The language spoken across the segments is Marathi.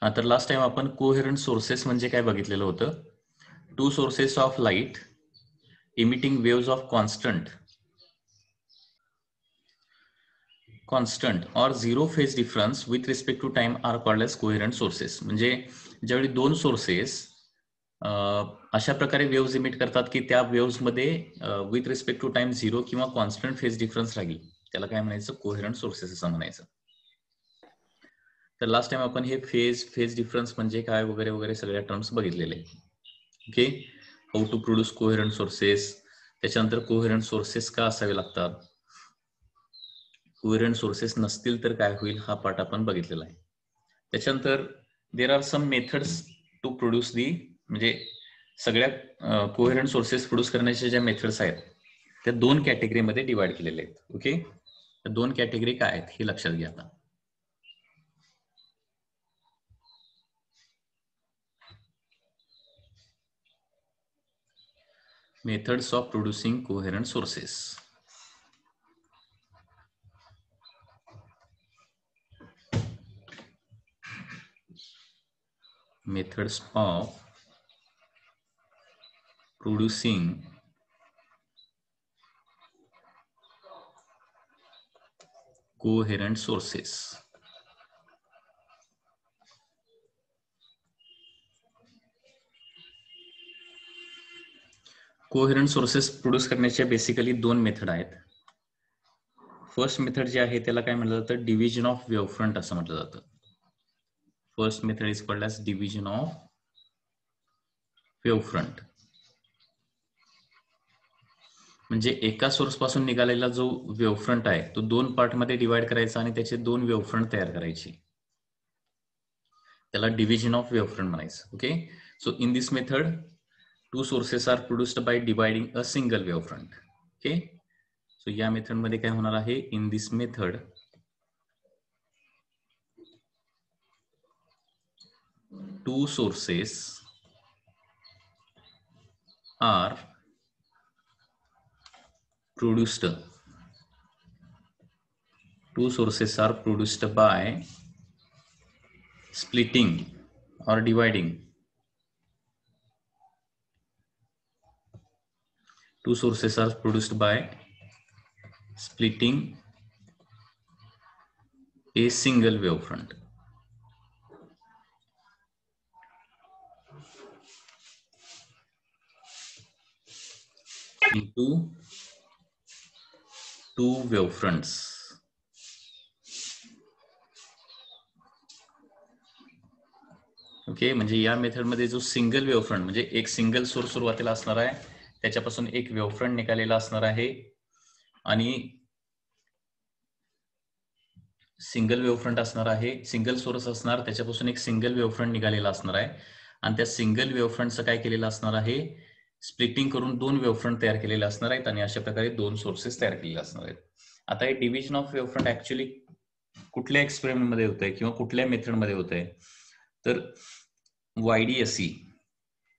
तर लास्ट टाइम आपण कोहेरंट सोर्सेस म्हणजे काय बघितलेलं होतं. Two sources of light emitting waves of constant और zero phase difference with respect to time are called as coherent sources. म्हणजे ज्यावेळी दोन सोर्सेस अशा प्रकारे वेव्स इमिट करतात की त्या वेव्समध्ये with respect to time zero किंवा कॉन्स्टंट फेज डिफरन्स राहील, त्याला काय म्हणायचं, कोहेरंट सोर्सेस असं म्हणायचं. तर लास्ट टाइम आपण हे फेज डिफरन्स म्हणजे काय वगैरे वगैरे सगळ्या टर्म्स बघितलेले. Okay, how to produce coherent sources, त्याच्यानंतर कोहेरंट सोर्सेस का असावे लागतात, कोहेरंट सोर्सेस नसतील तर काय होईल, हा पार्ट आपण बघितलेला आहे. त्याच्यानंतर there are some methods to produce the, म्हणजे सगळ्या कोहेरंट सोर्सेस प्रोड्यूस करण्याच्या ज्या मेथड्स आहेत त्या दोन कॅटेगरीमध्ये डिवाइड केलेले आहेत. ओके, तर दोन कॅटेगरी काय आहेत हे लक्षात घ्या आता. Methods of producing coherent sources. Methods of producing coherent sources. Coherent sources produce करण्याच्या बेसिकली दोन मेथड आहेत. फर्स्ट मेथड जे आहे त्याला काय म्हटलं जातं, डिव्हिजन ऑफ वेव्हफ्रंट असं म्हटलं जातं. First method is called as division of wavefront. म्हणजे एका सोर्स पासून निघालेला जो वेव्हफ्रंट आहे तो दोन पार्ट मध्ये डिवाइड करायचा आणि त्याचे दोन वेव्हफ्रंट तयार करायची, त्याला डिव्हिजन ऑफ वेव्हफ्रंट म्हणायचं. Okay, so in this method two sources are produced by dividing a single wavefront. Okay, so या मेथड मध्ये काय होणार आहे, in this method two sources are produced by splitting or dividing. Two sources are produced by splitting a single wavefront. Into two wavefronts. Okay, म्हणजे या मेथड मध्ये जो सिंगल वेव्हफ्रंट म्हणजे एक सिंगल सोर्स सुरुवातीला असणार आहे, त्याच्यापासून एक वेव्हफ्रंट निघालेला असणार आहे आणि सिंगल वेव्हफ्रंट असणार आहे, सिंगल सोर्स असणार, त्याच्यापासून एक सिंगल वेव्हफ्रंट निघालेला असणार आहे आणि त्या सिंगल वेव्हफ्रंटचं काय केलेलं असणार आहे, स्प्लिटिंग करून दोन वेव्हफ्रंट तयार केलेले असणार आहेत आणि अशा प्रकारे दोन सोर्सेस तयार केलेले असणार आहेत. आता हे डिव्हिजन ऑफ वेव्हफ्रंट ऍक्च्युअली कुठल्या एक्सपेरिमेंट मध्ये होत आहे किंवा कुठल्या मेथड मध्ये होत आहे, तर YDSE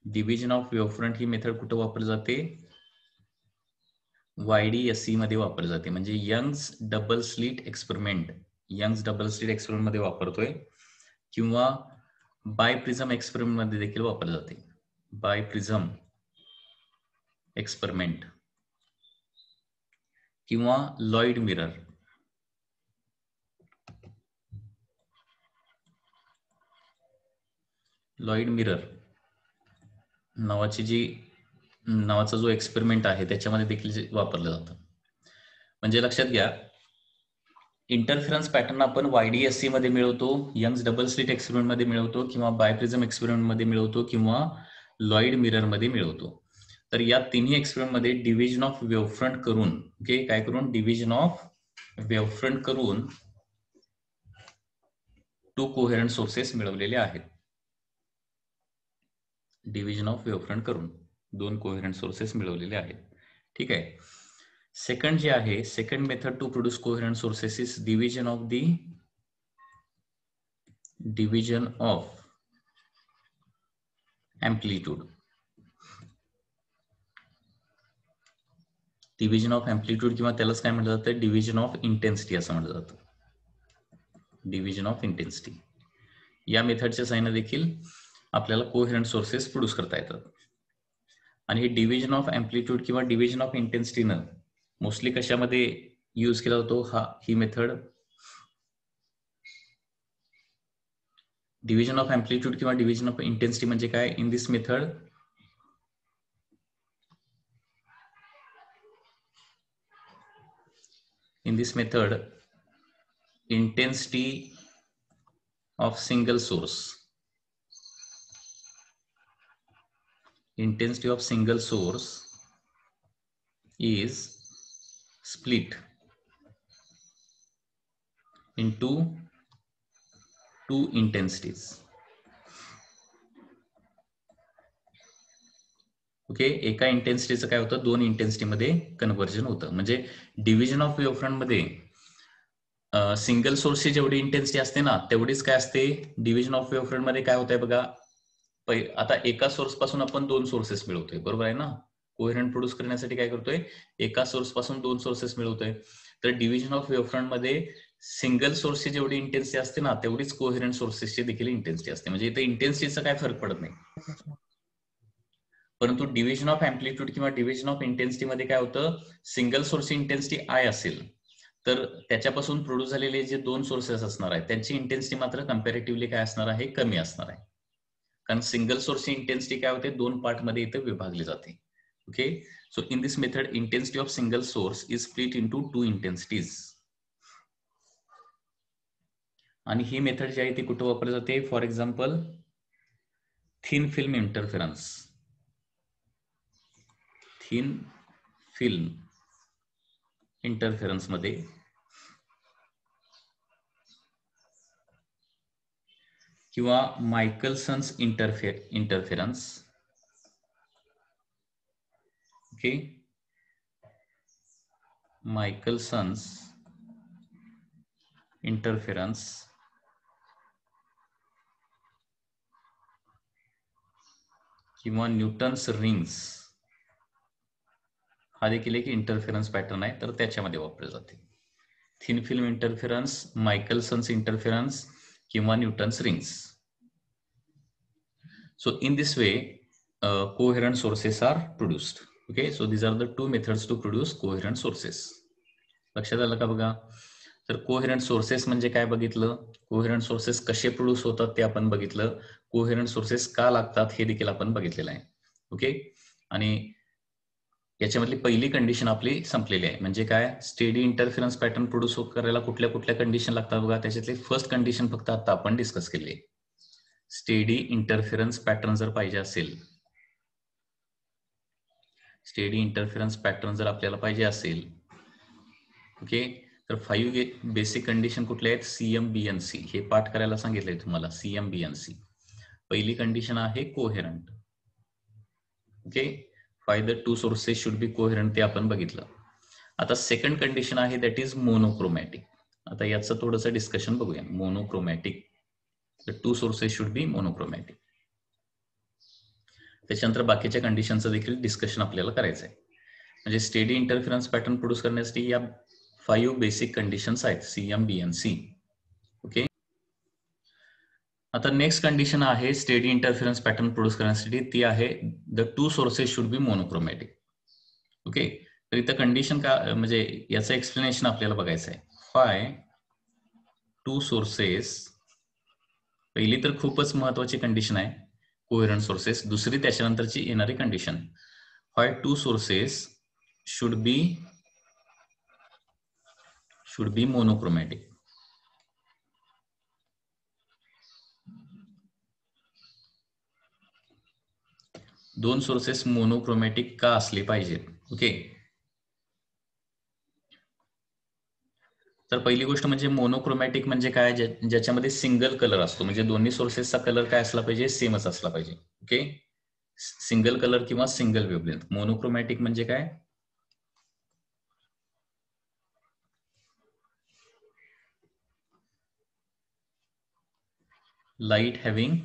डिव्हिजन ऑफ वेव्हफ्रंट ही मेथड कुठे वापरली जाते, YDSE मध्ये वापरली जाते. म्हणजे Young's double slit experiment, Young's double slit experiment मध्ये वापरतोय किंवा बायप्रिझम एक्सपेरिमेंट मध्ये देखील वापरले जाते. बायप्रिझम एक्सपेरिमेंट किंवा लॉइड मिरर. लॉइड मिरर नावाचा जो एक्सपेरिमेंट आहे त्याच्यामध्ये देखील वापरलं जातं. म्हणजे लक्षात घ्या, इंटरफरन्स पॅटर्न आपण YDSE मध्ये मिळवतो, यंग्स डबल स्लिट एक्सपेरिमेंट मध्ये मिळवतो किंवा बायप्रिझम एक्सपेरिमेंट मध्ये मिळवतो किंवा लॉइड मिरर मध्ये मिळवतो. तर या तिन्ही एक्सपेरिमेंट मध्ये डिव्हिजन ऑफ वेव्हफ्रंट करून, ओके, काय करून, डिव्हिजन ऑफ वेव्हफ्रंट करून टू कोहेरंट सोर्सेस मिळवलेले आहेत. डिव्हिजन ऑफ वेव्हफ्रंट करून दोन कोहेरंट सोर्सेस मिळवलेले आहेत. ठीक आहे. सेकंड जे आहे, second method to produce coherent sources is division of amplitude. Division of amplitude किंवा त्यालाच काय म्हटलं जातं, डिव्हिजन ऑफ इंटेन्सिटी असं म्हटलं जातं. Division of intensity. या मेथडच्या साहाय्याने देखील आपल्याला कोहेरंट सोर्सेस प्रोड्यूस करता येतात. आणि हे डिव्हिजन ऑफ अँप्लिट्यूड किंवा डिव्हिजन ऑफ इंटेन्सिटीनं मोस्टली कशामध्ये यूज केला जातो ही मेथड? डिव्हिजन ऑफ अँप्लिट्यूड किंवा डिव्हिजन ऑफ इंटेन्सिटी म्हणजे काय? In this method intensity of single source is split into two intensities. Okay, एका इंटेन्सिटीचं काय होतं, दोन इंटेन्सिटी मध्ये कन्व्हर्जन होतं. म्हणजे डिव्हिजन ऑफ वेव्हफ्रंट मध्ये सिंगल सोर्सची जेवढी इंटेन्सिटी असते ना तेवढीच काय असते डिव्हिजन ऑफ वेव्हफ्रंट मध्ये काय होतंय बघा. आता एका सोर्स पासून आपण दोन सोर्सेस मिळवतोय, बरोबर आहे ना. कोहेरंट प्रोड्यूस करण्यासाठी काय करतोय, एका सोर्स पासून दोन सोर्सेस मिळवतोय. तर डिव्हिजन ऑफ वेव्हफ्रंट मध्ये सिंगल सोर्सची जेवढी इंटेन्सिटी असते ना तेवढीच कोहेरंट सोर्सेसची देखील इंटेन्सिटी असते. म्हणजे इथे इंटेन्सिटीचा काय फरक पडत नाही. परंतु डिव्हिजन ऑफ अँप्लिट्यूड किंवा डिव्हिजन ऑफ इंटेन्सिटी मध्ये काय होतं, सिंगल सोर्सची इंटेन्सिटी आय असेल तर त्याच्यापासून प्रोड्यूस झालेले जे दोन सोर्सेस असणार आहेत त्यांची इंटेन्सिटी मात्र कम्पॅरेटिव्हली काय असणार आहे, कमी असणार आहे. कारण सिंगल सोर्सची इंटेन्सिटी काय होते, दोन पार्ट मध्ये इथे विभागली जाते. Okay, so in this method intensity of single source is split into two intensities. आणि ही मेथड जी आहे ती कुठे वापरली जाते, for example thin film interference. Thin film interference मध्ये किंवा मायकलसन्स इंटरफेरन्स. ओके, मायकलसन्स इंटरफेरन्स किंवा न्यूटन्स रिंग्स हा देखील एक इंटरफेरन्स पॅटर्न आहे, तर त्याच्यामध्ये वापरले जाते. थिन फिल्म इंटरफेरन्स, मायकलसन्स इंटरफेरन्स किंवा Newton's rings. So in this way, coherent sources are produced. Okay, so these are the two methods to produce coherent sources. लक्षात आलं का बघा. तर कोहेरंट सोर्सेस म्हणजे काय बघितलं, कोहेरंट सोर्सेस कसे प्रोड्यूस होतात ते आपण बघितलं, कोहेरंट सोर्सेस का लागतात हे देखील आपण बघितलेलं आहे. ओके, आणि याच्यामधली पहिली कंडिशन आपली संपलेली आहे. म्हणजे काय, स्टेडी इंटरफेरन्स पॅटर्न प्रोड्यूस करायला कुठल्या कुठल्या कंडिशन लागतात बघा. त्याच्यातली फर्स्ट कंडिशन फक्त आता आपण डिस्कस केली आहे. स्टेडी इंटरफेरन्स पॅटर्न जर पाहिजे असेल, स्टेडी इंटरफेरन्स पॅटर्न जर आपल्याला पाहिजे असेल, ओके, तर 5 बेसिक कंडिशन कुठल्या आहेत, CMBNC हे पाठ करायला सांगितलंय तुम्हाला. CMBNC पहिली कंडिशन आहे coherent. Okay, five the two sources should be coherent, ते आपण बघितलं. आता सेकंड कंडिशन आहे दॅट इज मोनोक्रोमॅटिक. आता याचं थोडंसं डिस्कशन बघूया. Monochromatic, the two sources should be monochromatic. त्याच्यानंतर बाकीच्या कंडिशनचं देखील डिस्कशन आपल्याला करायचं आहे. म्हणजे स्टेडी इंटरफेरन्स पॅटर्न प्रोड्यूस करण्यासाठी या 5 बेसिक कंडिशन्स आहेत, CMBNC. ओके, आता नेक्स्ट कंडिशन आहे स्टेडी इंटरफेरन्स पॅटर्न प्रोड्यूस करण्यासाठी, ती आहे the two sources should be monochromatic. Okay, तर इथं कंडिशन का, म्हणजे याचं एक्सप्लेनेशन आपल्याला बघायचं आहे. फाय टू सोर्सेस, पहिली तर खूपच महत्वाची कंडिशन आहे कोहेरंट सोर्सेस. दुसरी त्याच्यानंतरची येणारी condition, five to sources should be monochromatic. दोन सोर्सेस मोनोक्रोमॅटिक का असले पाहिजेत. ओके, तर पहिली गोष्ट म्हणजे मोनोक्रोमॅटिक म्हणजे काय, ज्याच्यामध्ये सिंगल कलर असतो. म्हणजे दोन्ही सोर्सेसचा कलर काय असला पाहिजे, सेमच असला पाहिजे. ओके, सिंगल कलर किंवा सिंगल वेव्हलेंथ. मोनोक्रोमॅटिक म्हणजे काय, लाईट हॅव्हिंग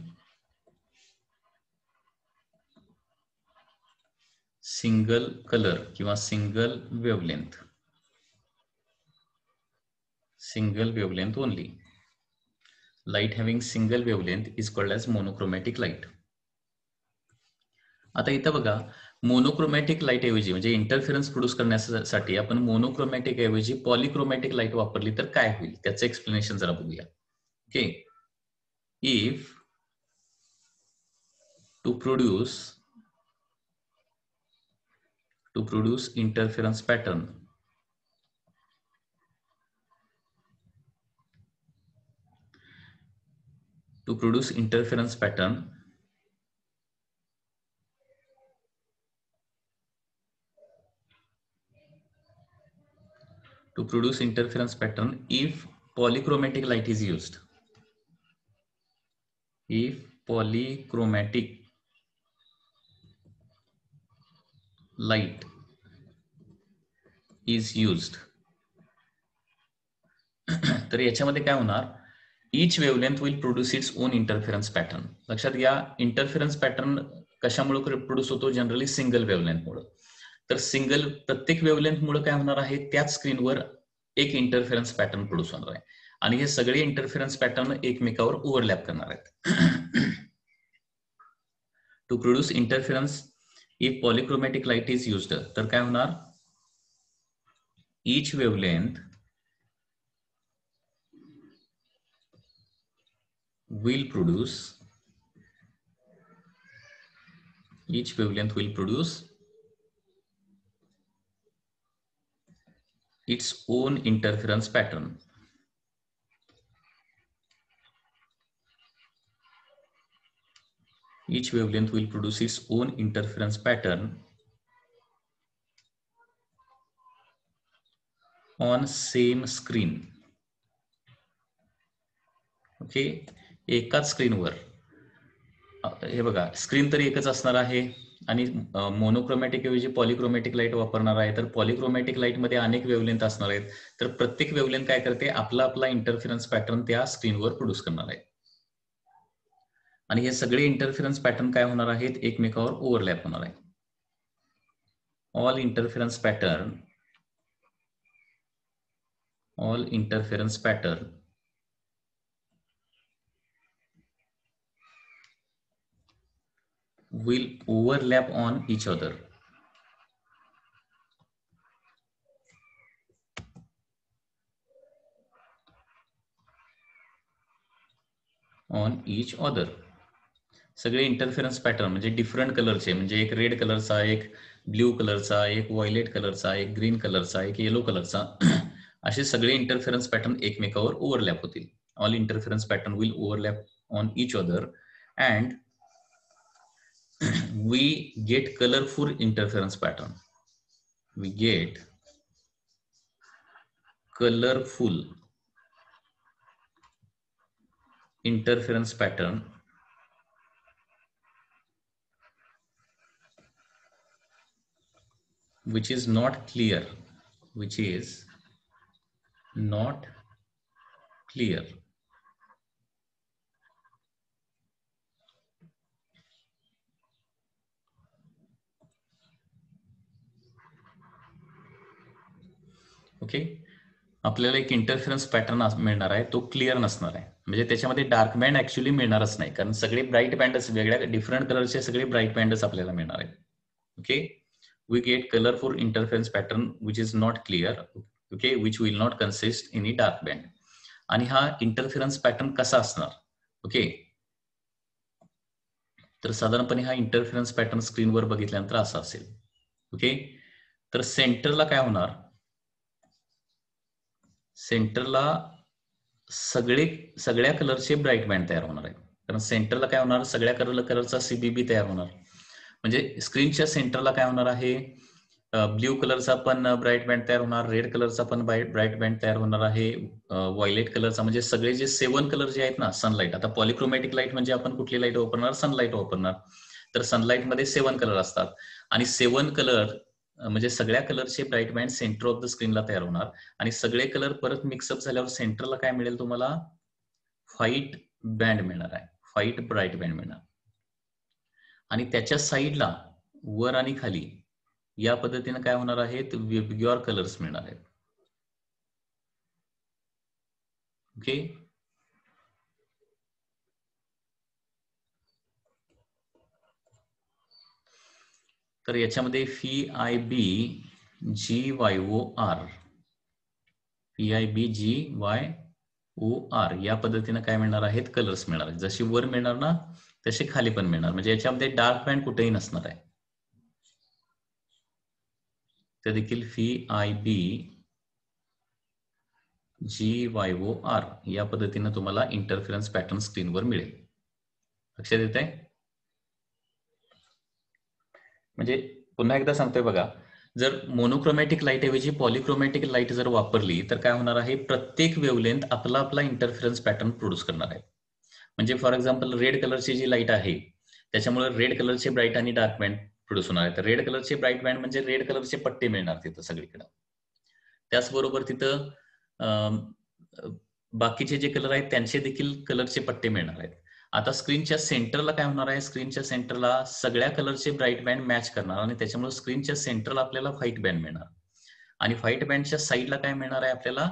सिंगल कलर किंवा single wavelength only. Light having single wavelength is called as monochromatic light. आता इथं बघा, मोनोक्रोमॅटिक लाईट ऐवजी म्हणजे इंटरफेरन्स प्रोड्यूस करण्यासाठी आपण मोनोक्रोमॅटिक ऐवजी पॉलिक्रोमॅटिक लाईट वापरली तर काय होईल त्याचं एक्सप्लेनेशन जरा बघूया. Okay, if two produce interference pattern to produce interference pattern if polychromatic light is used. If polychromatic light is used तर याच्यामध्ये काय होणार, each wavelength will produce its own interference pattern. लक्षात घ्या, इंटरफेरन्स पॅटर्न कशामुळे प्रोड्यूस होतो, जनरली सिंगल वेव्हलेंथमुळे. तर प्रत्येक वेव्हलेंथमुळे काय होणार आहे, त्याच स्क्रीनवर एक इंटरफेरन्स पॅटर्न प्रोड्यूस होणार आहे आणि हे सगळे इंटरफेरन्स पॅटर्न एकमेकावर ओव्हरलॅप करणार आहेत. To produce interference if polychromatic light is used, तर काय होणार, each wavelength will produce its own interference pattern. Each wavelength will produce its own interference pattern on same screen. Okay, एकाच स्क्रीनवर, हे बघा स्क्रीन तर एकच असणार आहे आणि मोनोक्रोमॅटिक ऐवजी पॉलिक्रोमॅटिक लाईट वापरणार आहे. तर पॉलिक्रोमॅटिक लाईट मध्ये अनेक वेव्हलेंथ असणार आहेत. तर प्रत्येक वेव्हलेंथ काय करते, आपला इंटरफेरन्स पॅटर्न त्या स्क्रीनवर प्रोड्यूस करणार आहे आणि हे सगळे इंटरफेरन्स पॅटर्न काय होणार आहेत, एकमेकावर ओव्हरलॅप होणार आहे. All interference pattern will overlap on each other. सगळे इंटरफेरन्स पॅटर्न म्हणजे डिफरंट कलरचे, म्हणजे एक रेड कलरचा, एक ब्ल्यू कलरचा, एक व्हायलेट कलरचा, एक ग्रीन कलरचा, एक येलो कलरचा, असे सगळे इंटरफेरन्स पॅटर्न एकमेकावर ओव्हरलॅप होतील. All interference pattern will overlap on each other and we get colorful interference pattern. We get colorful interference pattern which is not clear. Okay, आपल्याला एक इंटरफेरन्स पॅटर्न मिळणार आहे, तो क्लिअर नसणार आहे, म्हणजे त्याच्यामध्ये डार्क बँड ऍक्च्युअली मिळणारच नाही, कारण सगळे ब्राईट बँडच, वेगळ्या डिफरंट कलरचे सगळे ब्राईट बँडच आपल्याला मिळणार आहेत. Okay, we get colourful interference pattern which is not clear, okay, which will not consist in dark band. आणि हा इंटरफेरन्स पॅटर्न कसा असणार, ओके, तर साधारणपणे हा इंटरफेरन्स पॅटर्न स्क्रीनवर बघितल्यानंतर असा असेल. ओके, तर सेंटरला काय होणार, सेंटरला सगळ्या कलरचे ब्राईट बँड तयार होणार आहे, कारण सेंटरला काय होणार, सगळ्या कलरचा सीबीबी तयार होणार. म्हणजे स्क्रीनच्या सेंटरला काय होणार आहे, ब्ल्यू कलरचा पण ब्राईट बँड तयार होणार, रेड कलरचा पण ब्राईट बँड तयार होणार आहे, व्हायलेट कलरचा, म्हणजे सगळे जे 7 कलर जे आहेत ना, सनलाईट, आता पॉलिक्रोमॅटिक लाईट म्हणजे आपण कुठली लाईट वापरणार, सनलाईट वापरणार, तर सनलाईट मध्ये 7 कलर असतात आणि 7 कलर म्हणजे सगळ्या कलरचे bright band centre of the स्क्रीनला तयार होणार आणि सगळे कलर परत मिक्सअप झाल्यावर सेंटरला काय मिळेल तुम्हाला, व्हाईट बँड मिळणार आहे, व्हाईट ब्राईट बँड मिळणार आणि त्याच्या साईडला वर आणि खाली या पद्धतीने काय होणार आहेत, वेगवेगळे कलर्स मिळणार आहेत. ओके, तर याच्यामध्ये FIBGYOR FIBGYOR या पद्धतीने काय मिळणार आहेत, कलर्स मिळणार आहेत. जशी वर मिळणार ना तसे खाली पण मिळणार. म्हणजे याच्यामध्ये डार्क बँड कुठेही नसणार आहे. तर देखील FIBGYOR या पद्धतीने तुम्हाला इंटरफरन्स पॅटर्न स्क्रीनवर मिळेल. लक्षात येत आहे? म्हणजे पुन्हा एकदा सांगतोय बघा, जर मोनोक्रोमॅटिक लाईट ऐवजी पॉलिक्रोमॅटिक लाईट जर वापरली तर काय होणार आहे, प्रत्येक वेव्हलेंथ आपला आपला इंटरफरन्स पॅटर्न प्रोड्यूस करणार आहे. म्हणजे फॉर एक्झाम्पल रेड कलरची जी लाईट आहे त्याच्यामुळे रेड कलरचे ब्राईट आणि डार्क बँड प्रोड्यूस होणार आहे. तर रेड कलरचे ब्राईट बँड म्हणजे रेड कलरचे पट्टे मिळणार तिथं सगळीकडे. त्याचबरोबर तिथं बाकीचे जे कलर आहेत त्यांचे देखील कलरचे पट्टे मिळणार आहेत. आता स्क्रीनच्या सेंटरला काय होणार आहे, स्क्रीनच्या सेंटरला सगळ्या कलरचे ब्राईट बँड मॅच करणार आणि त्याच्यामुळे स्क्रीनच्या सेंटरला आपल्याला व्हाईट बँड मिळणार आणि व्हाईट बँडच्या साईडला काय मिळणार आहे आपल्याला,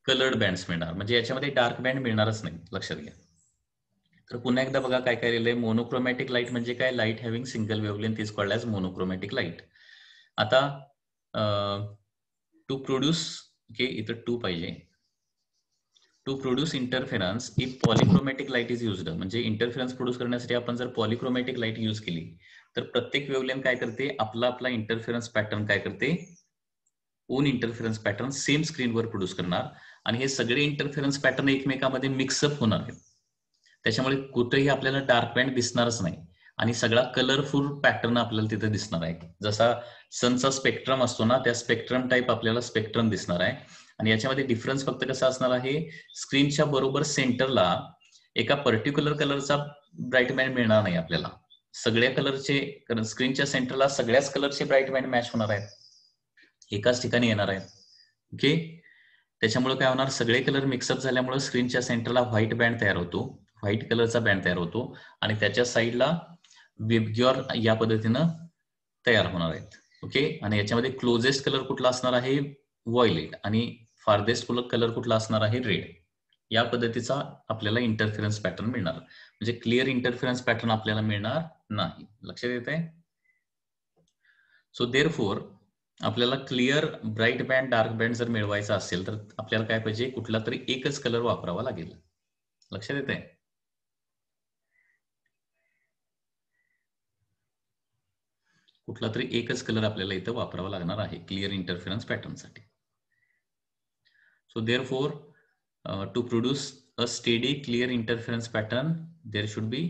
कलर्ड बँड्स मिळणार. म्हणजे याच्यामध्ये डार्क बँड मिळणारच नाही, लक्षात घ्या. तर पुन्हा एकदा बघा काय काय लिहिलंय. मोनोक्रोमॅटिक लाईट म्हणजे काय, light having single wavelength is called as monochromatic light. आता टू प्रोड्यूस, ओके इथं टू पाहिजे, to produce interference if polychromatic light is used. म्हणजे इंटरफेरन्स प्रोड्यूस करण्यासाठी आपण जर पॉलिक्रोमॅटिक लाईट यूज केली तर प्रत्येक वेव्हलेंथ काय करते, आपला आपला इंटरफेरन्स पॅटर्न काय करते, ओन इंटरफेरन्स पॅटर्न सेम स्क्रीनवर प्रोड्यूस करणार आणि हे सगळे इंटरफेरन्स पॅटर्न एकमेकांमध्ये मिक्सअप होणार आहेत. त्याच्यामुळे कुठेही आपल्याला डार्क बँड दिसणारच नाही आणि सगळा कलरफुल पॅटर्न आपल्याला तिथे दिसणार आहे. जसा सनचा स्पेक्ट्रम असतो ना, त्या स्पेक्ट्रम टाईप आपल्याला स्पेक्ट्रम दिसणार आहे. आणि याच्यामध्ये डिफरन्स फक्त कसा असणार आहे, स्क्रीनच्या बरोबर सेंटरला एका पर्टिक्युलर कलरचा ब्राईट बँड मिळणार नाही आपल्याला. सगळ्या कलरचे, कारण स्क्रीनच्या सेंटरला सगळ्याच कलरचे ब्राईट बँड मॅच होणार आहेत, एकाच ठिकाणी येणार आहेत. ओके, त्याच्यामुळे काय होणार, सगळे कलर मिक्सअप झाल्यामुळे स्क्रीनच्या सेंटरला व्हाईट बँड तयार होतो, व्हाईट कलरचा बँड तयार होतो आणि त्याच्या साईडला विबग्योर या पद्धतीनं तयार होणार आहेत. ओके, आणि याच्यामध्ये क्लोजेस्ट कलर कुठला असणार आहे, व्हायलेट, आणि फार्देस्ट कलर कुठला असणार आहे, रेड. या पद्धतीचा आपल्याला इंटरफेरन्स पॅटर्न मिळणार. म्हणजे क्लिअर इंटरफेरन्स पॅटर्न आपल्याला मिळणार नाही. लक्षात येत आहे? सो देअरफॉर आपल्याला clear bright band dark band जर मिळवायचा असेल तर आपल्याला काय पाहिजे, कुठला तरी एकच कलर वापरावा लागेल. लक्षात येत आहे? कुठला तरी एकच कलर आपल्याला इथं वापरावा लागणार आहे क्लिअर इंटरफेरन्स पॅटर्न साठी. So therefore to produce a steady clear interference pattern there should be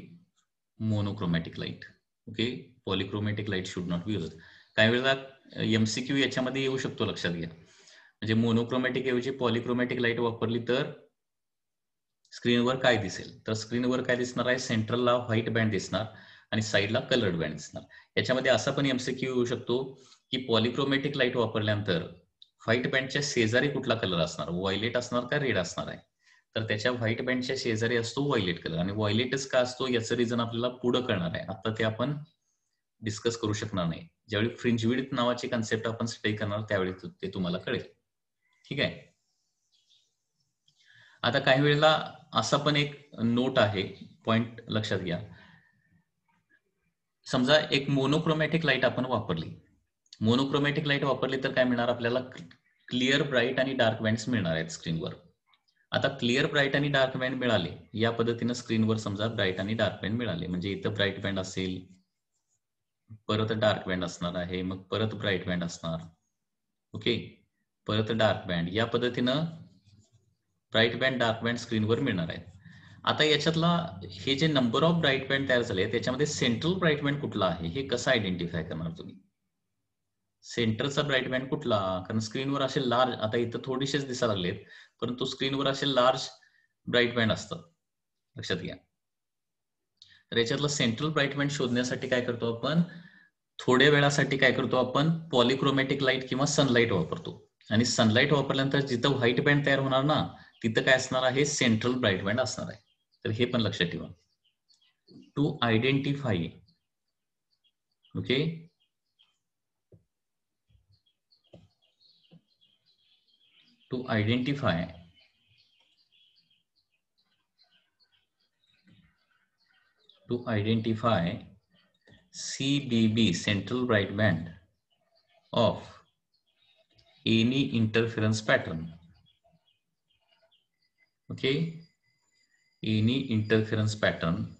monochromatic light. Okay, polychromatic light should not be used. काही वेळेला MCQ याच्यामध्ये येऊ शकतो, लक्षात घ्या. म्हणजे मोनोक्रोमॅटिक ऐवजी पॉलिक्रोमॅटिक लाईट वापरली तर स्क्रीनवर काय दिसेल, तर स्क्रीनवर काय दिसणार आहे, सेंट्रलला व्हाईट बँड दिसणार आणि साईडला कलर्ड बँड दिसणार. याच्यामध्ये असा पण MCQ येऊ शकतो की पॉलिक्रोमॅटिक लाईट वापरल्यानंतर व्हाईट बँडच्या शेजारी कुठला कलर असणार, व्हायलेट असणार का रेड असणार आहे. तर त्याच्या व्हाईट बँडच्या शेजारी असतो व्हायलेट कलर, आणि व्हायलेटच का असतो याचं रिझन आपल्याला पुढे कळणार आहे, आता ते आपण डिस्कस करू शकणार नाही. ज्यावेळी फ्रिंज विड्थ नावाची कन्सेप्ट आपण स्टडी करणार त्यावेळी ते तुम्हाला कळेल. ठीक आहे. आता काही वेळेला असा पण एक नोट आहे, पॉइंट लक्षात घ्या. समजा एक मोनोक्रोमॅटिक लाईट आपण वापरली, मोनोक्रोमॅटिक लाईट वापरली तर काय मिळणार आपल्याला, क्लिअर ब्राईट आणि डार्क बँड्स मिळणार आहेत स्क्रीनवर. आता क्लिअर ब्राईट आणि डार्क बँड मिळाले, या पद्धतीनं स्क्रीनवर समजा ब्राईट आणि डार्क बँड मिळाले, म्हणजे इथं ब्राईट बँड असेल, परत डार्क बँड असणार आहे, मग परत ब्राईट बँड असणार. ओके, परत डार्क बँड, या पद्धतीनं ब्राईट बँड डार्क बँड स्क्रीनवर मिळणार आहे. आता याच्यातला हे जे नंबर ऑफ ब्राईट बँड तयार झाले त्याच्यामध्ये सेंट्रल ब्राईट बँड कुठला आहे हे कसं आयडेंटिफाय करणार तुम्ही, सेंटरचा ब्राईट बँड कुठला, कारण स्क्रीनवर असे लार्ज, आता इथं थोडेसेच दिसायला लागलेत परंतु स्क्रीनवर असे लार्ज ब्राईट बँड असतात, लक्षात घ्या. तर याच्यातला सेंट्रल ब्राईट बँड शोधण्यासाठी काय करतो आपण, थोड्या वेळासाठी काय करतो आपण, पॉलिक्रोमॅटिक लाईट किंवा सनलाईट वापरतो, आणि सनलाईट वापरल्यानंतर जिथं व्हाईट बँड तयार होणार ना तिथं काय असणार आहे, सेंट्रल ब्राईट बँड असणार आहे. तर हे पण लक्षात ठेवा. To identify, okay, to identify CBB, central bright band of any interference pattern. Okay, any interference pattern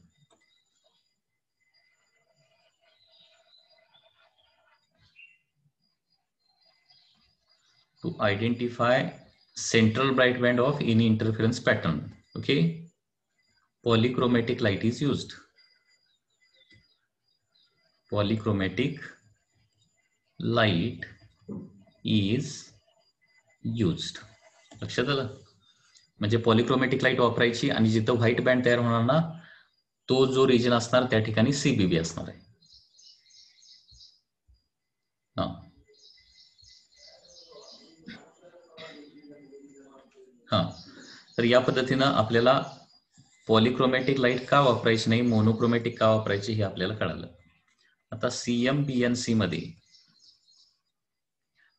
to identify central bright band of any interference pattern. Okay, polychromatic light is used. Polychromatic light is used. लक्षात आलं? म्हणजे पॉलिक्रोमॅटिक लाईट वापरायची आणि जिथं व्हाईट बँड तयार होणार ना तो जो रिजन असणार त्या ठिकाणी सीबीबी असणार आहे. हा तर या पद्धतीनं आपल्याला पॉलिक्रोमॅटिक लाईट का वापरायची नाही, मोनोक्रोमॅटिक का वापरायची हे आपल्याला कळालं. आता CMBNC मध्ये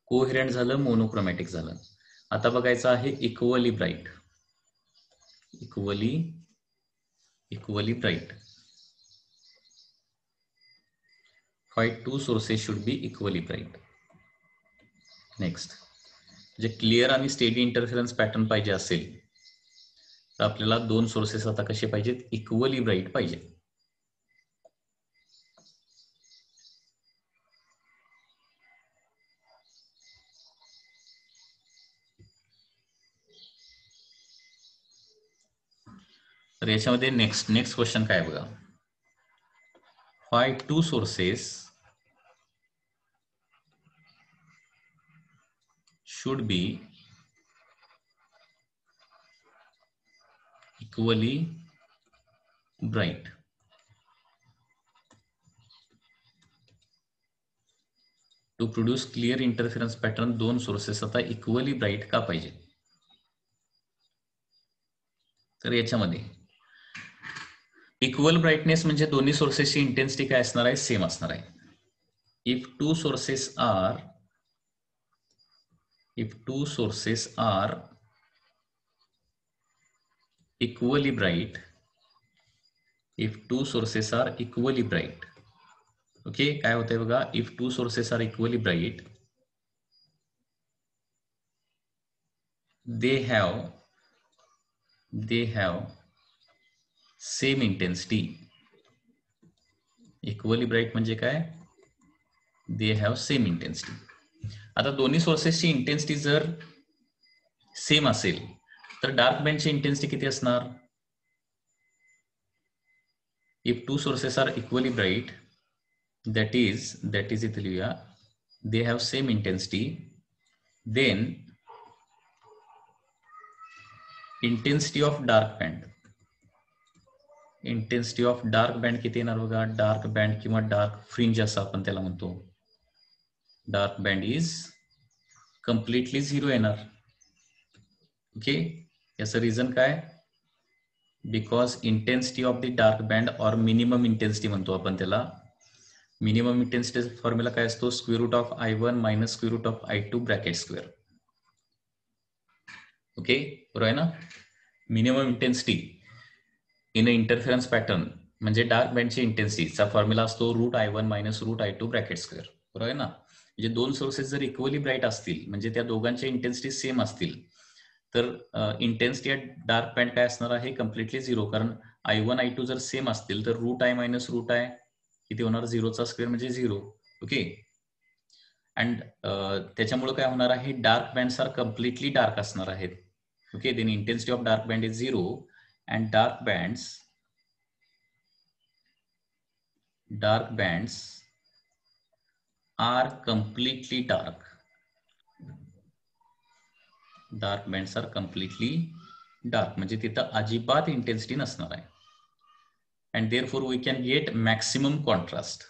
कोहेरंट झालं, मोनोक्रोमॅटिक झालं. आता बघायचं आहे equally bright. Equally bright. Why two sources should be equally bright. Next, जे क्लिअर आणि स्टेडी इंटरफरन्स पॅटर्न पाहिजे असेल तर आपल्याला दोन सोर्सेस आता कसे पाहिजेत, इक्वली ब्राईट पाहिजे. तर याच्यामध्ये नेक्स्ट क्वेश्चन काय बघा. Why two sources should be equally bright. To produce clear interference pattern दोन सोर्सेस आता इक्वली ब्राईट का पाहिजे. तर याच्यामध्ये इक्वल ब्राईटनेस म्हणजे दोन्ही सोर्सेसची इंटेन्सिटी काय असणार आहे, सेम असणार आहे. If two sources are equally bright, if two sources are equally bright, okay, काय होतंय बघा, if two sources are equally bright, they have same intensity. equally bright म्हणजे काय, they have same intensity. आता दोन्ही सोर्सेसची इंटेन्सिटी जर सेम असेल तर डार्क बँडची इंटेन्सिटी किती असणार. If two sources are equally bright, that is इथे लिहूया, they have same intensity, then intensity of dark band किती येणार बघा. डार्क बँड किंवा डार्क फ्रिंज असं आपण त्याला म्हणतो. Dark band is completely zero येणार. ओके, याचं रिझन काय, because intensity of the dark band or minimum intensity म्हणतो आपण त्याला. मिनिमम इंटेन्सिटी फॉर्म्युला काय असतो, square root of I1 minus square root of I2 bracket square. Okay, बरोबर आहे ना. Minimum intensity in a interference pattern म्हणजे डार्क बँडची इंटेन्सिटीचा फॉर्म्युला असतो root I1 minus root I2 bracket square. बरोबर आहे ना. म्हणजे दोन सोर्सेस जर इक्वली ब्राईट असतील म्हणजे त्या दोघांच्या इंटेन्सिटी सेम असतील तर इंटेन्सिटी डार्क बँड काय असणार आहे, कम्प्लिटली झिरो. कारण I1 I2 जर सेम असतील तर root I minus root I किती होणार, झिरोचा स्क्वेअर म्हणजे झिरो. ओके, अँड त्याच्यामुळे काय होणार आहे, dark bands are completely dark असणार आहेत. Okay, then intensity of dark band is zero and dark bands are completely dark. Dark bands are completely dark म्हणजे तिथं अजिबात इंटेन्सिटी नसणार आहे. And therefore we can get maximum contrast.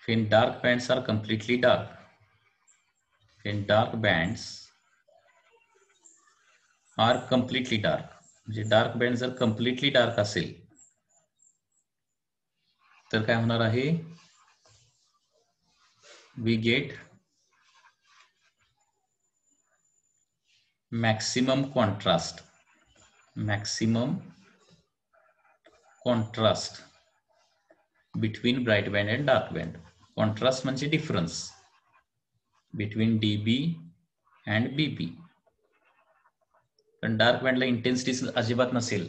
When dark bands are completely dark, म्हणजे डार्क बँड जर कम्प्लिटली डार्क असेल तर काय होणार आहे, we get maximum contrast contrast between bright band and dark band. Contrast म्हणजे difference between DB and BB. पण डार्क बँडला इंटेन्सिटी अजिबात नसेल,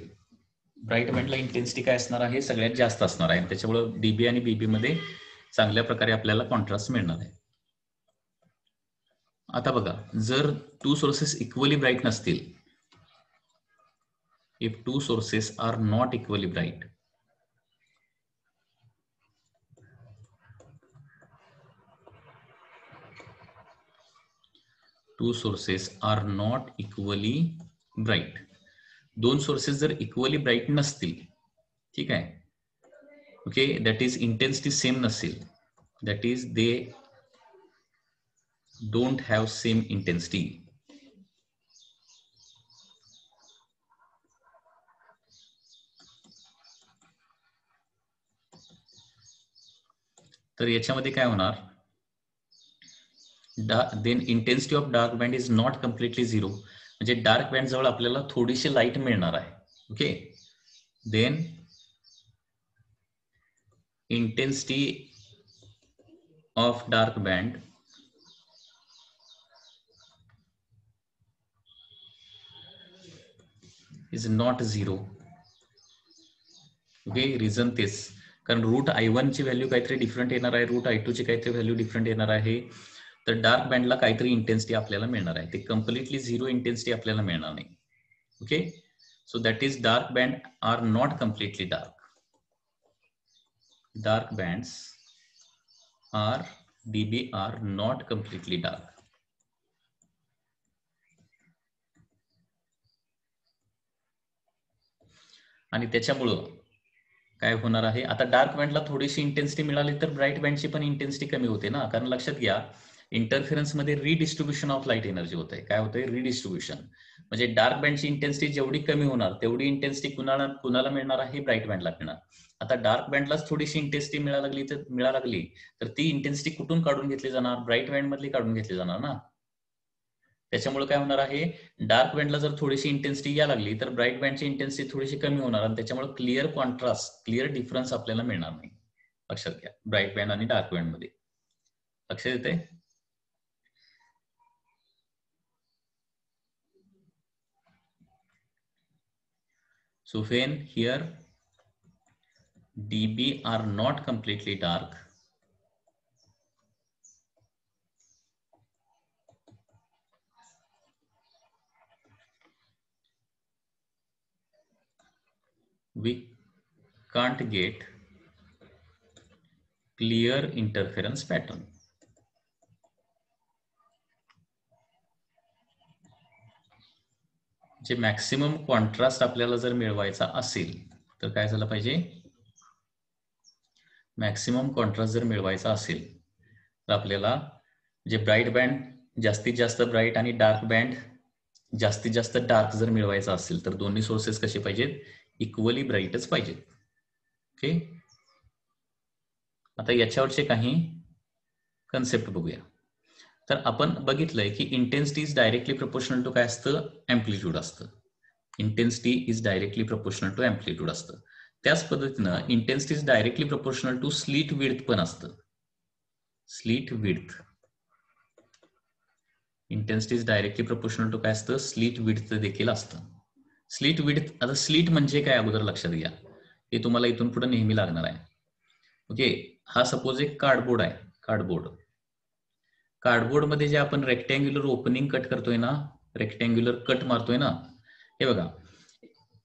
ब्राईट बँडला इंटेन्सिटी काय असणार आहे, सगळ्यात जास्त असणार आहे. त्याच्यामुळे डीबी आणि बीबी मध्ये चांगल्या प्रकारे आपल्याला कॉन्ट्रास्ट मिळणार आहे. आता बघा, जर टू सोर्सेस इक्वली ब्राईट नसतील, if two sources are not equally bright, two sources are not equally bright, दोन सोर्सेस जर इक्वली ब्राईट नसतील, ठीक आहे, okay, that is intensity same नसेल, that is they don't have same intensity, तर याच्यामध्ये काय होणार, then intensity of dark band is not completely zero, म्हणजे डार्क बँड जवळ आपल्याला थोडीशी लाईट मिळणार आहे. Okay, then intensity of dark band is not zero. Okay, reason तेच, कारण रूट I1 ची व्हॅल्यू काहीतरी डिफरंट येणार आहे, रूट I2 ची काहीतरी व्हॅल्यू डिफरंट येणार आहे. तर डार्क बँडला काहीतरी इंटेन्सिटी आपल्याला मिळणार आहे, ते कम्प्लिटली झिरो इंटेन्सिटी आपल्याला मिळणार नाही. Okay, so that is dark band are not completely dark. Dark bands are DB are not completely dark. आणि त्याच्यामुळं काय होणार आहे, आता डार्क बँडला थोडीशी इंटेन्सिटी मिळाली तर ब्राईट बँडची पण इंटेन्सिटी कमी होते ना, कारण लक्षात घ्या इंटरफेरन्स मध्ये रिडिस्ट्रीब्युशन ऑफ लाईट एनर्जी होत आहे. काय होतंय, रिडिस्ट्रीब्युशन, म्हणजे डार्क बँडची इंटेन्सिटी जेवढी कमी होणार तेवढी इंटेन्सिटी कुणाला मिळणार आहे, ब्राईट बँडला मिळणार. आता डार्क बँडलाच थोडीशी इंटेन्सिटी मिळायला लागली तर ती इंटेन्सिटी कुठून काढून घेतली जाणार, ब्राईट बँड मधली काढून घेतली जाणार ना. त्याच्यामुळे काय होणार आहे, डार्क बँडला जर थोडीशी इंटेन्सिटी या लागली तर ब्राईट बँडची इंटेन्सिटी थोडीशी कमी होणार आणि त्याच्यामुळे क्लिअर कॉन्ट्रास्ट, क्लिअर डिफरन्स आपल्याला मिळणार नाही. लक्षात घ्या, ब्राईट बँड आणि डार्क बँड मध्ये. लक्षात येते? So when here dB are not completely dark, we can't get clear interference pattern. जे मॅक्सिमम कॉन्ट्रास्ट आपल्याला जर मिळवायचा असेल तर काय झालं पाहिजे, मॅक्सिमम कॉन्ट्रास्ट जर मिळवायचा असेल तर आपल्याला जे ब्राईट बँड जास्तीत जास्त ब्राईट आणि डार्क बँड जास्तीत जास्त डार्क जर मिळवायचा असेल तर दोन्ही सोर्सेस कसे पाहिजेत, इक्वली ब्राईटच पाहिजेत. ओके, आता याच्यावरचे काही कन्सेप्ट बघूया. तर आपण बघितलंय की intensity is directly proportional to काय असतं, एम्प्लिट्यूड असतं. Intensity is directly proportional to amplitude असतं. त्याच पद्धतीनं intensity is directly proportional to slit width पण असतं. Slit width, intensity is directly proportional to काय असतं, स्लिट विड्थ देखील असतं. स्लिट विड्थ, आता स्लिट म्हणजे काय अगोदर लक्षात घ्या, हे तुम्हाला इथून पुढे नेहमी लागणार आहे. ओके, हा सपोज एक कार्डबोर्ड आहे, कार्डबोर्ड मध्ये जे आपण रेक्टँग्युलर ओपनिंग कट करतोय ना, रेक्टँग्युलर कट मारतोय ना, हे बघा,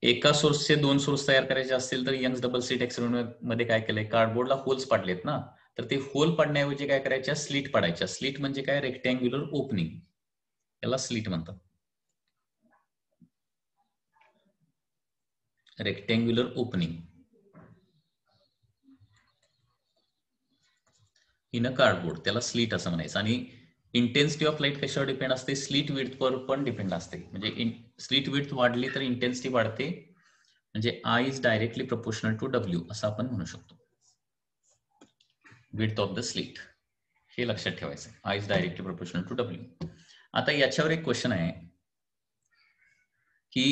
एका सोर्सचे दोन सोर्स तयार करायचे असतील तर यंग्स डबल स्लिट एक्सपेरिमेंट मध्ये काय केलंय, कार्डबोर्डला होल्स पाडलेत ना, तर ते होल पाडण्याऐवजी काय करायच्या, स्लिट पाडायच्या. स्लिट म्हणजे काय, रेक्टँग्युलर ओपनिंग, याला स्लिट म्हणतात. Rectangular opening in a cardboard, त्याला स्लिट असं म्हणायचं. आणि इंटेन्सिटी ऑफ लाईट कशावर डिपेंड असते, स्लिट विड्थवर पण डिपेंड असते. म्हणजे स्लिट विड्थ वाढली तर इंटेन्सिटी वाढते, म्हणजे I is directly proportional to W असं आपण म्हणू शकतो. विड्थ ऑफ द स्लिट, हे लक्षात ठेवायचं, I is directly proportional to W. आता याच्यावर एक क्वेश्चन आहे की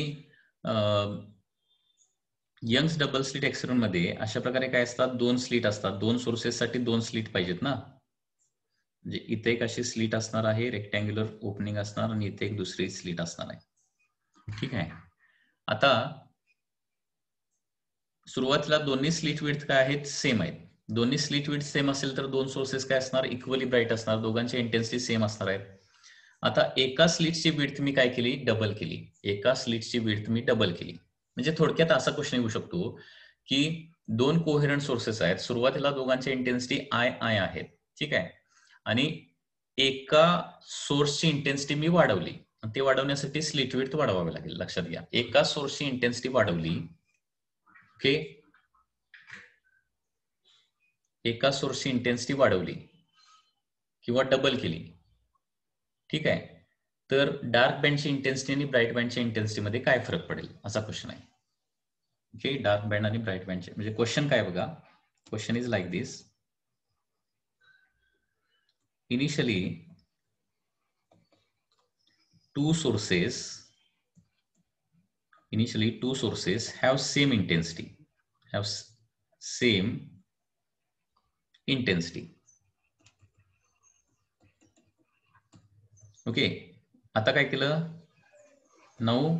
यंग्स डबल स्लिट एक्सपेरिमेंट मध्ये अशा प्रकारे काय असतात, दोन स्लिट असतात. दोन सोर्सेससाठी दोन स्लिट पाहिजेत ना. म्हणजे इथे एक अशी स्लिट असणार आहे, रेक्टँग्युलर ओपनिंग असणार, आणि इथे एक दुसरी स्लिट असणार आहे. ठीक आहे. आता सुरुवातीला दोन्ही स्लिट विड्थ काय आहेत, सेम आहेत. दोन्ही स्लिट विड्थ सेम असेल तर दोन सोर्सेस काय असणार, इक्वली ब्राईट असणार, दोघांची इंटेन्सिटी सेम असणार आहेत. आता एका स्लिटची विड्थ मी काय केली, डबल केली. एका स्लिटची विड्थ मी डबल केली. म्हणजे थोडक्यात असा क्वेश्चन येऊ शकतो की दोन कोहेरंट सोर्सेस आहेत, सुरुवातीला दोघांची इंटेन्सिटी आय आय आहेत. ठीक आहे. आणि एका सोर्सची इंटेन्सिटी मी वाढवली. ते वाढवण्यासाठी स्लिट विड्थ वाढवावी लागेल. लक्षात घ्या, एका सोर्सची इंटेन्सिटी वाढवली, ओके, एका सोर्सची इंटेन्सिटी वाढवली किंवा डबल केली. ठीक आहे. तर डार्क बँडची इंटेन्सिटी आणि ब्राईट बँडच्या इंटेन्सिटी मध्ये काय फरक पडेल, असा क्वेश्चन आहे. ओके, डार्क बँड आणि ब्राईट बँडचे म्हणजे क्वेश्चन काय बघा. Question is like this. Initially two sources have same intensity, okay. आता काय केलं, now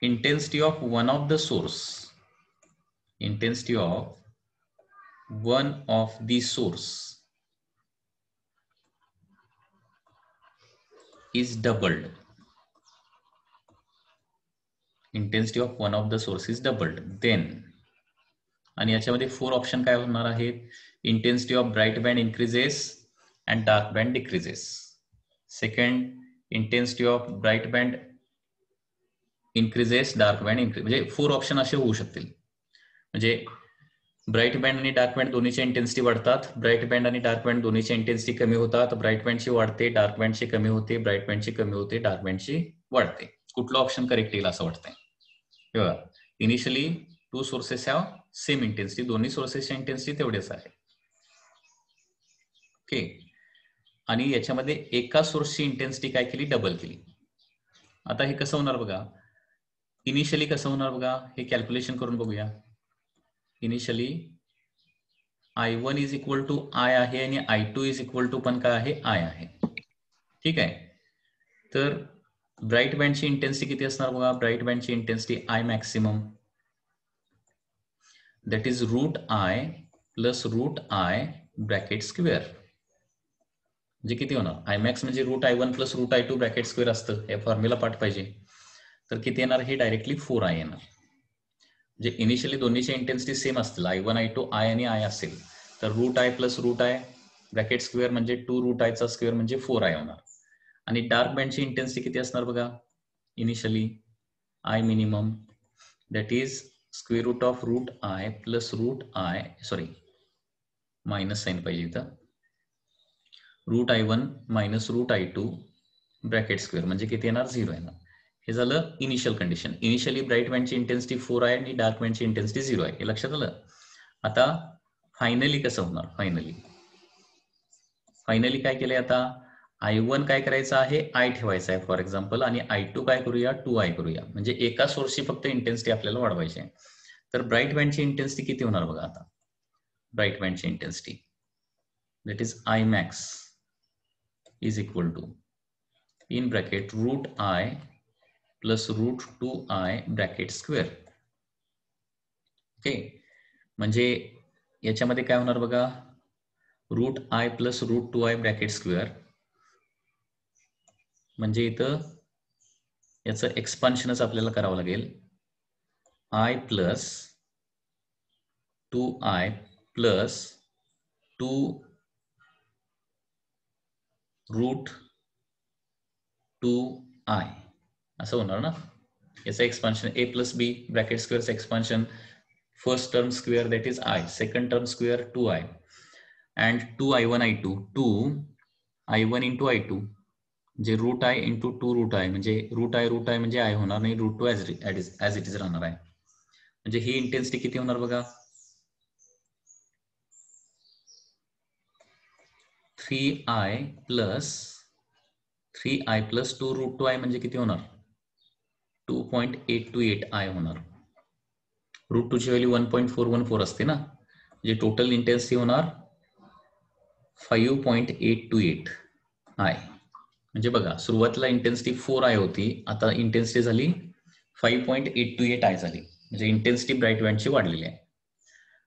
intensity of one of the source is doubled. Intensity of one of the source is doubled. Then, आणि याच्यामध्ये 4 ऑप्शन काय होणार आहेत, intensity of bright band increases and dark band decreases. Second, intensity of bright band increases, dark band increase. म्हणजे 4 ऑप्शन असे होऊ शकतील. म्हणजे ब्राईट बँड आणि डार्क बँड दोन्हीची इंटेन्सिटी वाढतात, ब्राईट बँड आणि डार्क बँड दोन्हीची इंटेन्सिटी कमी होतात, ब्राईट बँडची वाढते, डार्क बँडची कमी होते, ब्राईट बँडची कमी होते, डार्क बँडची वाढते. कुठलं ऑप्शन करेक्ट येईल असं वाटतंय. Initially to sources have same intensity, दोन्ही सोर्सेसची इंटेन्सिटी तेवढेच आहे. ओके. आणि याच्यामध्ये एका सोर्सची इंटेन्सिटी काय केली, डबल केली. आता हे कसं होणार बघा, इनिशियली कसं होणार बघा, हे कॅल्क्युलेशन करून बघूया. Initially I1 is equal to I आहे आणि I2 इज इक्वल टू पण काय आहे, आय आहे. ठीक आहे. तर ब्राईट बँडची इंटेन्सिटी किती असणार बघा, ब्राईट बँडची intensity I maximum, that is root I plus root I bracket square. म्हणजे किती होणार, आय मॅक्स म्हणजे root I1 plus root I2 bracket square असतं, हे फॉर्म्युला पाठ पाहिजे. तर किती येणार, हे डायरेक्टली 4i येणार. म्हणजे इनिशियली दोन्हीची इंटेन्सिटी सेम असतील, I1 I2 आय आणि आय असेल तर root I plus root I bracket square म्हणजे 2 रूट आयचा स्क्वेअर म्हणजे 4i होणार. आणि डार्क बँडची इंटेन्सिटी किती असणार बघा, initially I minimum, that is square root of root I plus root I, sorry minus sign पाहिजे इथं, root I1 minus root I2 bracket square म्हणजे किती येणार, 0 येणार. हे झालं इनिशियल कंडिशन. इनिशियली ब्राईट बँडची इंटेन्सिटी 4 आहे आणि डार्क बँडची इंटेन्सिटी 0 आहे, हे लक्षात आलं. आता फायनली कसं होणार, फायनली काय केलंय, आता I1 काय करायचं आहे, आय ठेवायचं आहे फॉर एक्झाम्पल, आणि I2 काय करूया, 2i करूया. म्हणजे एका सोर्सची फक्त इंटेन्सिटी आपल्याला वाढवायची आहे. तर ब्राईट बँडची इंटेन्सिटी किती होणार बघा, आता ब्राईट बँडची intensity that is I max is equal to in bracket root I plus root 2i bracket square. Okay. म्हणजे याच्यामध्ये काय होणार बघा, root I plus root 2i bracket square, म्हणजे इथं याचं एक्सपान्शनच आपल्याला करावं लागेल, I plus 2i plus 2 route 2i असं होणार ना. याचं expansion A plus B bracket स्क्वेअरचं expansion, first term square that is I, second term square 2i and 2i1 I2, 2i1 into I2 म्हणजे root I into 2 root I, म्हणजे रूट आय म्हणजे आय होणार नाही, रूट 2 ऍज इट इज राहणार आहे. म्हणजे ही इंटेन्सिटी किती होणार बघा, 3i प्लस 2 रूट 2i म्हणजे किती होणार, 2.828i होणार. रूट 2 ची व्हॅल्यू 1.414 असते ना, म्हणजे टोटल इंटेन्सिटी होणार 5.828 आय. म्हणजे बघा सुरुवातीला इंटेन्सिटी 4I होती, आता इंटेन्सिटी झाली 5.828 आय झाली, म्हणजे इंटेन्सिटी ब्राईट बँडची वाढलेली आहे.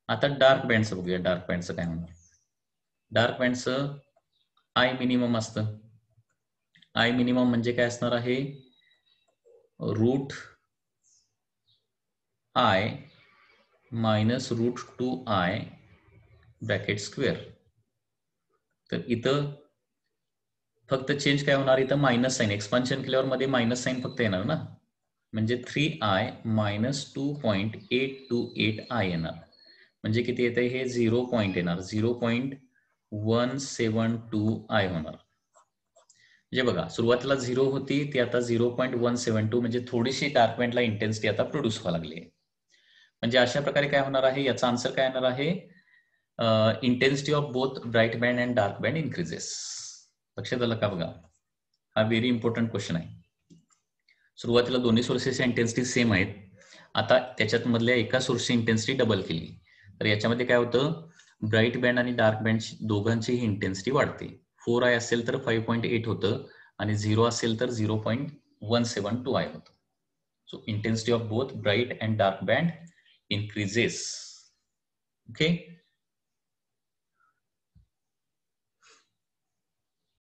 आता डार्क बँडचं बघूया. डार्क बँडचं काय होणार. डार्क बँडचं आय मिनिमम असतं. आय मिनिमम म्हणजे काय असणार आहे, root I minus root 2I bracket square. तर इथं फक्त चेंज काय होणार, इथं मायनस साईन एक्सपान्शन केल्यावर मध्ये मायनस साईन फक्त येणार ना, म्हणजे 3I मायनस 2.828I येणार. म्हणजे किती येते हे 0 पॉईंट येणार, 0.172I होणार. म्हणजे बघा सुरुवातीला 0 होती ती आता 0.172, म्हणजे थोडीशी डार्क बँडला इंटेन्सिटी आता प्रोड्यूस व्हायला लागली आहे. म्हणजे अशा प्रकारे काय होणार आहे, याचा आन्सर काय येणार आहे, intensity of both bright band and dark band increases. लक्षात आलं का बघा, हा व्हेरी इम्पॉर्टंट क्वेश्चन आहे. सुरुवातीला दोन्ही सोर्सेसची इंटेन्सिटी सेम आहेत, आता त्याच्यात मधल्या एका सोर्सची इंटेन्सिटी डबल केली, तर याच्यामध्ये काय होतं, ब्राईट बँड आणि डार्क बँड दोघांचीही इंटेन्सिटी वाढते. 4I असेल तर 5.8 होतं आणि 0 असेल तर 0.172I होतं. So intensity of both bright and dark band increases. Okay,